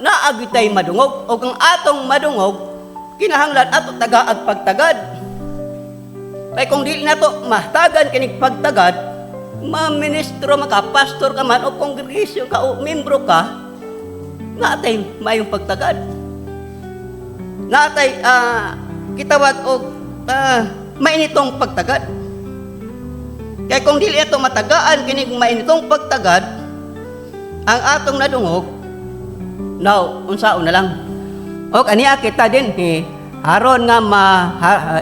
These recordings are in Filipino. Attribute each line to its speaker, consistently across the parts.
Speaker 1: naagitay madungog o kung atong madungog kinahanglan ato tagaag pagtagad. Kay kung dili nato mahtagan kinig pagtagad, ma-ministro maka, pastor ka man o kongregasyon ka o membro ka, natay mayong pagtagad. Natay kitawag og mainitong pagtagad. Kaya kung dili ato matagaan kinig mainitong pagtagad, ang atong nadungog, now unsaon na lang. Og aniya kita din haron nga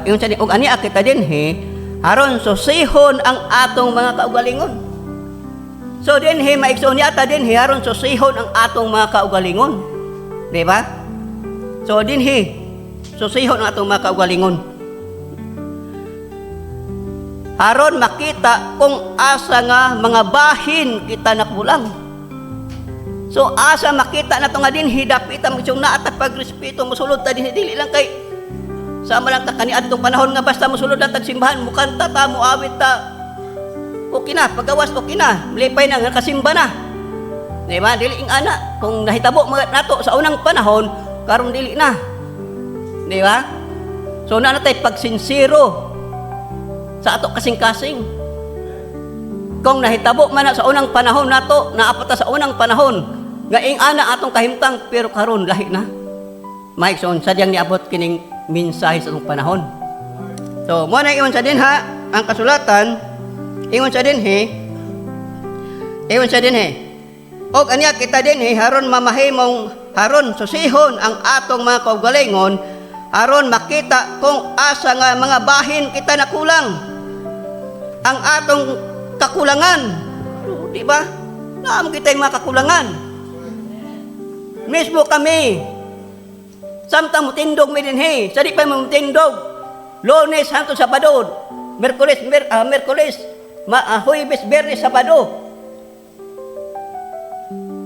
Speaker 1: yung sa og aniya kita din haron susihon ang atong mga kaugalingon. So din maigsoon yata din haron susihon ang atong mga kaugalingon. Di ba? So din susihon ang atong mga kaugalingon. Haron makita kung asa nga mga bahin kita nakulang. So asa makita na ito nga din, hidapita mo siyang naata pagrespeto, musulod ta din, dili lang kay sama lang ta kaniad itong panahon nga basta musulod lang tagsimbahan, mukanta ta, muawit ta, okay na, pagawas okay na, malipay na, nakasimba na. Diba? Dili ing ana, kung nahitabo mga nato sa unang panahon, karong dili na. Diba? So na natay pagsinsiro sa ato kasing-kasing. Kung nahitabo man na sa unang panahon nato, naapata sa unang panahon, nga ing ana atong kahimtang, pero karon lahi na. Mike, so sadyang niabot kining mensahe sa atong panahon. So, mo na iyon sa din ha, ang kasulatan, iyon sa din og anya kita din haron mamahimong, haron susihon ang atong mga kaugalingon, haron makita kung asa nga mga bahin kita nakulang. Ang atong kakulangan, di ba? Naam kita yung mga kakulangan. Mismo kami, samtang mutindog mi din sadi pa mutindog, Lunes hangtod Sabado, Merkules, Huwebes, Biyernes, Sabado.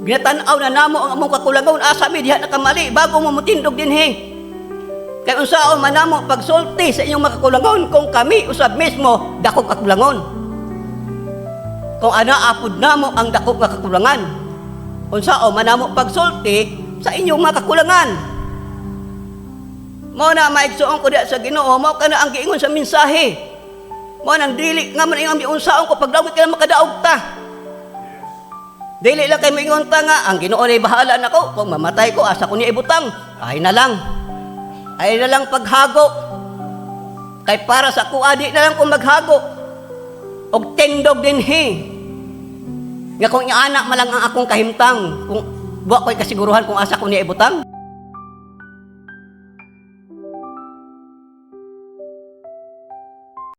Speaker 1: Ginatanaw na namo ang among kakulangon, asa mi diha nakamali bago mo mutindog din Kaya unsaon man namo pagsulti sa inyong makakulangon kung kami usab mismo dako kakulangon. Kung ana apod namo ang dako nga kakulangan, unsao manamo pagsulti sa inyong mga kakulangan. Mao na maigsuon ko diha sa Ginoo, mao kana ang giingon sa mensahe. Mao nang dili nga man ingon unsaon ko pagdawit ka makadaog ta. Dili lang kay moingon ta nga ang Ginoo ay bahala nako, kung mamatay ko asa ko niya ibutang. Ay na lang paghago. Kay para sa kuadi na lang kung maghago. Og tindog din nga kung ianak malang ang akong kahimtang, kung buwa ko'y kasiguruhan kung asa ko niya ibutang.